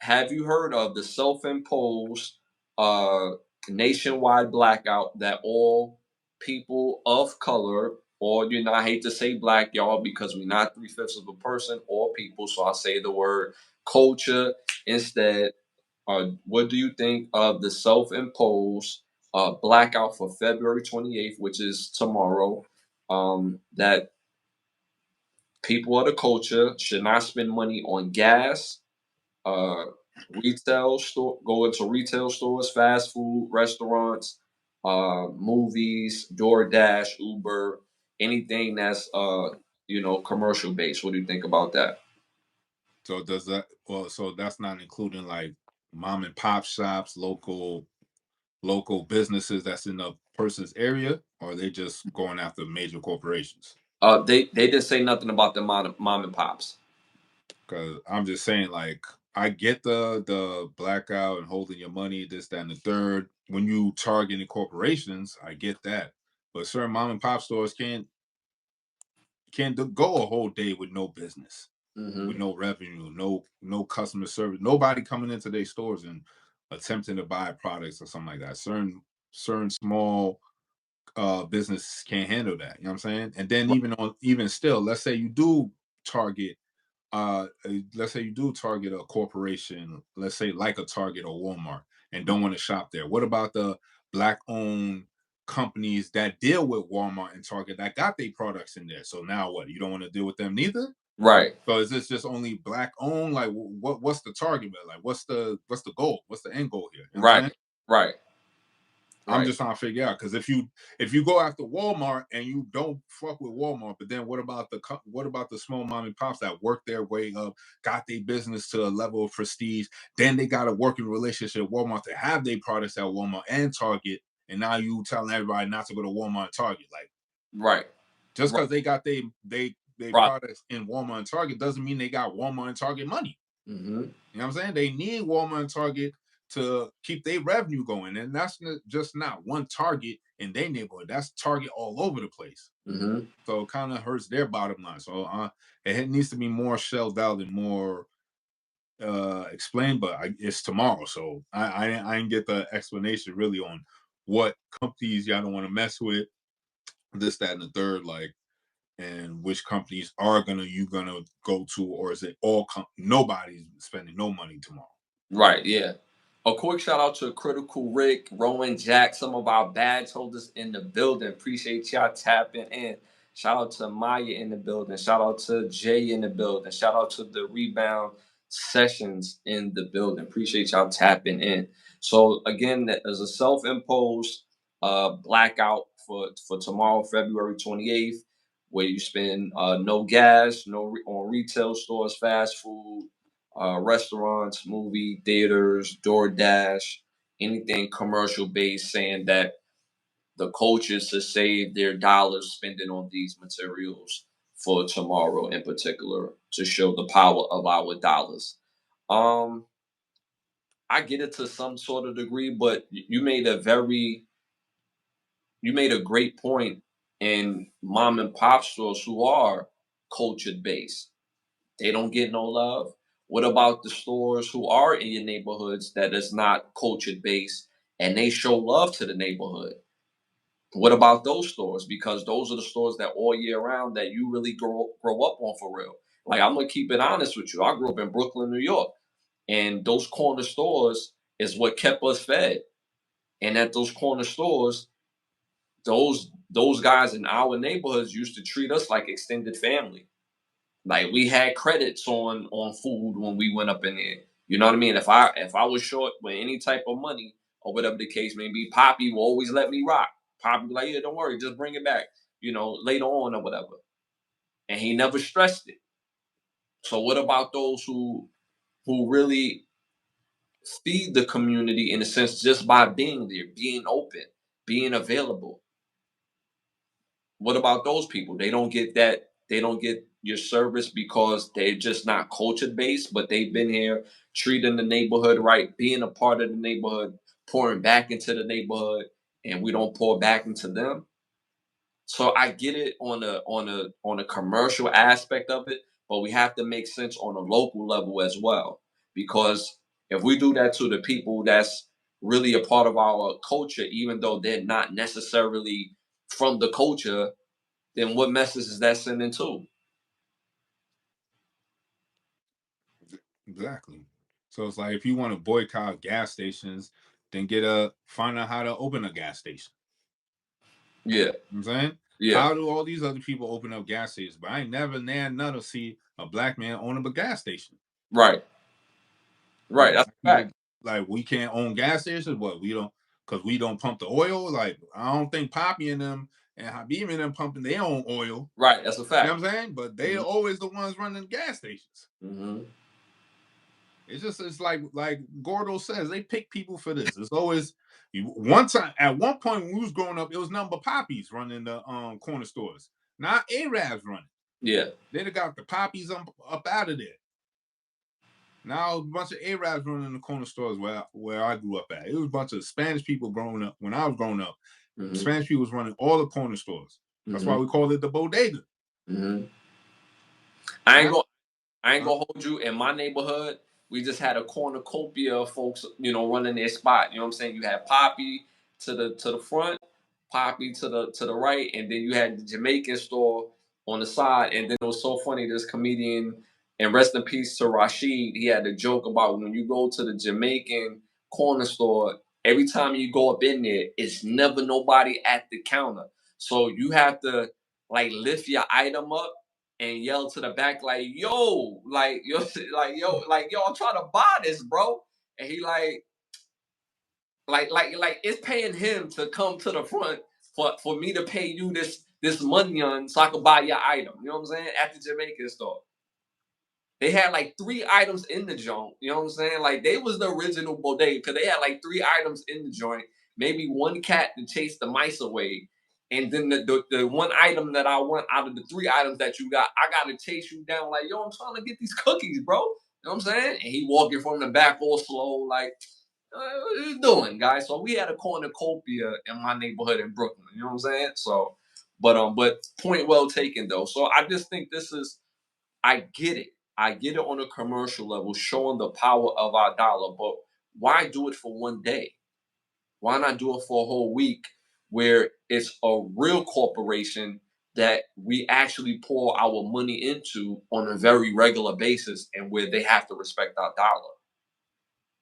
have you heard of the self-imposed uh, nationwide blackout that all people of color, or I hate to say black, y'all, because we're not three-fifths of a person, all people, so I say the word culture instead. What do you think of the self-imposed blackout for February 28th, which is tomorrow? That people of the culture should not spend money on gas, uh, retail store, go into retail stores, fast food, restaurants, movies, DoorDash, Uber, anything that's commercial based. What do you think about that? So does that so that's not including like mom and pop shops, local businesses that's in the person's area, or are they just going after major corporations? They didn't say nothing about the mom and pops. Because I'm just saying, like, I get the blackout and holding your money, this, that, and the third. When you targeting corporations, I get that. But certain mom and pop stores can't go a whole day with no business, with Mm-hmm. no revenue, no customer service, nobody coming into their stores and attempting to buy products or something like that. Certain small businesses can't handle that. You know what I'm saying? And then even still, target let's say you do target a corporation, let's say like a Target or Walmart, and don't want to shop there. What about the black owned companies that deal with Walmart and Target that got their products in there? So now what? You don't want to deal with them neither? Right. So is this just only black owned? Like what's the target? Like what's the goal? What's the end goal here? You know what I'm Right. saying? Right. I'm Right. just trying to figure out because if you go after Walmart and you don't fuck with Walmart, but then what about the small mom and pops that work their way up, got their business to a level of prestige, then they got a working relationship with Walmart to have their products at Walmart and Target, and now you telling everybody not to go to Walmart and Target, like Right. just Right. because they got they Right. products in Walmart and Target doesn't mean they got Walmart and Target money. Mm-hmm. You know what I'm saying? They need Walmart and Target to keep their revenue going. And that's just not one Target in their neighborhood. That's Target all over the place. Mm-hmm. So it kind of hurts their bottom line. So it needs to be more shelled out and more explained, but it's tomorrow. So I didn't get the explanation really on what companies y'all don't want to mess with, this, that, and the third, like, and which companies you gonna go to, or is it nobody's spending no money tomorrow? Right. Yeah. A quick shout out to Critical Rick, Rowan Jack, some of our badge holders in the building. Appreciate y'all tapping in. Shout out to Maya in the building. Shout out to Jay in the building. Shout out to the Rebound Sessions in the building. Appreciate y'all tapping in. So again, that is a self-imposed blackout for tomorrow, February 28th, where you spend no gas, on retail stores, fast food, restaurants, movie theaters, DoorDash, anything commercial based, saying that the coaches to save their dollars spending on these materials for tomorrow in particular to show the power of our dollars. Um, I get it to some sort of degree, but you made a great point in mom and pop stores who are culture based. They don't get no love. What about the stores who are in your neighborhoods that is not culture based and they show love to the neighborhood? What about those stores? Because those are the stores that all year round that you really grow up on for real. Like I'm gonna keep it honest with you. I grew up in Brooklyn, New York, and those corner stores is what kept us fed. And at those corner stores, those guys in our neighborhoods used to treat us like extended family. Like we had credits on food when we went up in there. You know what I mean? If I was short with any type of money or whatever the case may be, Poppy will always let me rock. Poppy be like, yeah, don't worry, just bring it back. Later on or whatever. And he never stressed it. So what about those who really feed the community in a sense just by being there, being open, being available? What about those people? They don't get that. They don't get your service because they're just not culture based, but they've been here treating the neighborhood right, being a part of the neighborhood, pouring back into the neighborhood, and we don't pour back into them. So I get it on a commercial aspect of it, but we have to make sense on a local level as well. Because If we do that to the people that's really a part of our culture, even though they're not necessarily from the culture, then what message is that sending to? Exactly. So it's like if you want to boycott gas stations, then find out how to open a gas station. Yeah. You know what I'm saying? Yeah. How do all these other people open up gas stations? But I ain't never see a black man own up a gas station. Right. Right. That's a People fact. like we can't own gas stations. What we don't because we don't pump the oil. Like I don't think Poppy and them and Habib and them pumping their own oil. Right. That's a You fact. know what I'm saying? But they are always the ones running gas stations. It's like Gordo says, they pick people for this. It's always one time at one point when we was growing up, it was nothing but poppies running the corner stores. Now Arabs running. Yeah. They got the poppies up out of there. Now a bunch of Arabs running the corner stores where I grew up at. It was a bunch of Spanish people growing up. When I was growing up, Spanish people was running all the corner stores. That's why we call it the bodega. I ain't gonna hold you. In my neighborhood, we just had a cornucopia of folks, running their spot. You know what I'm saying? You had Poppy to the front, Poppy to the right, and then you had the Jamaican store on the side. And then it was so funny. This comedian, and rest in peace to Rashid, he had a joke about when you go to the Jamaican corner store, every time you go up in there, it's never nobody at the counter. So you have to like lift your item up and yell to the back like, yo, I'm trying to buy this, bro. And he it's paying him to come to the front for me to pay you this money on so I can buy your item. You know what I'm saying? At the Jamaican store. They had like 3 items in the joint. You know what I'm saying? Like they was the original bodega because they had like 3 items in the joint. Maybe one cat to chase the mice away. And then the one item that I want out of the 3 items that you got, I gotta chase you down like, yo, I'm trying to get these cookies, bro. You know what I'm saying? And he walking from the back all slow, like, what are you doing, guys? So we had a cornucopia in my neighborhood in Brooklyn. You know what I'm saying? So, but point well taken though. So I just think this is, I get it. I get it on a commercial level, showing the power of our dollar, but why do it for one day? Why not do it for a whole week where it's a real corporation that we actually pour our money into on a very regular basis and where they have to respect our dollar?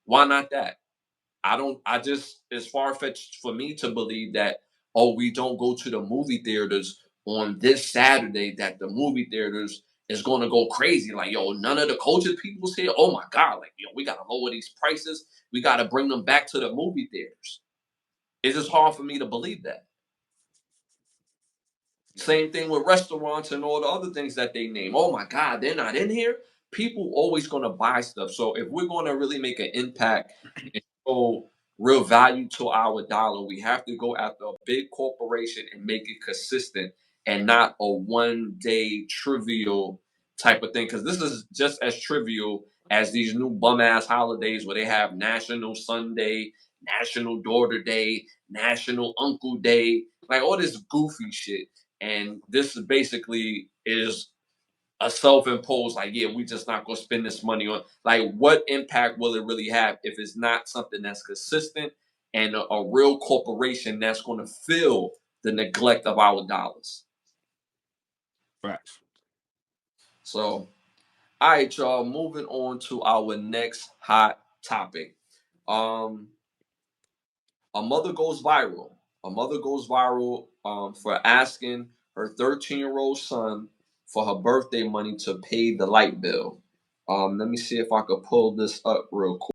Why not that? It's far fetched for me to believe that, oh, we don't go to the movie theaters on this Saturday, that the movie theaters is going to go crazy. Like, yo, none of the culture people's here. Oh my God. Like, yo, we got to lower these prices. We got to bring them back to the movie theaters. It's just hard for me to believe that. Same thing with restaurants and all the other things that they name. Oh my God, they're not in here. People always gonna buy stuff. So if we're gonna really make an impact and show real value to our dollar, we have to go after a big corporation and make it consistent and not a one day trivial type of thing. Because this is just as trivial as these new bum ass holidays where they have National Sunday, National Daughter Day, National Uncle Day, like all this goofy shit. And this is basically is a self-imposed, like, yeah, we just not gonna spend this money on, like, what impact will it really have if it's not something that's consistent and a real corporation that's gonna feel the neglect of our dollars? Facts. So, all right, y'all, moving on to our next hot topic. A mother goes viral. A mother goes viral for asking her 13-year-old son for her birthday money to pay the light bill. Let me see if I could pull this up real quick.